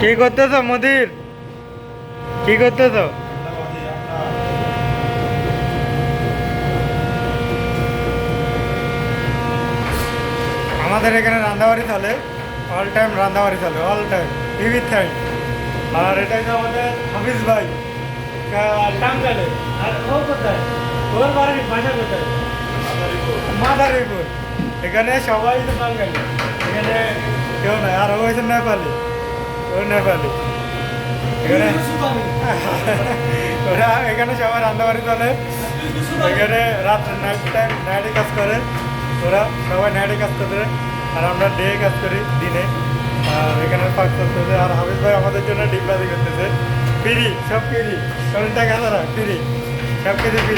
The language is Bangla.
কি করতেছ মুদির? কি করতেছ? আমাদের এখানে রান্নাবাড়ি চলে, অল টাইম রান্নাবাড়ি চলে, অল টাইম টিভির টাইম। আর এটাই তো আমাদের হাফিজ ভাই টাঙ্গালে। আর ও কোথায়? ওর বাড়ির বাসা কোথায়? মাদারীপুর। এখানে সবাই তো বাঙালি, এখানে কেউ নাই। আর ও হয়েছে নেপালি, ও নেপালি। এখানে ওরা এখানে সবাই রান্নাবাড়ি চলে। এখানে রাত্রে নাইট টাইম নাইটে কাজ করে, ওরা সবাই নাইটে কাজ করতে, আর আমরা ডে কাজ করি দিনে। আর এখানে পাক করতেছে। আর হাফিজ ভাই আমাদের জন্য ডিগবাজি করতেছে। ফ্রি, সব ফ্রি, কোনো টাকা ছাড়া ফ্রি, সব কিছু ফ্রি।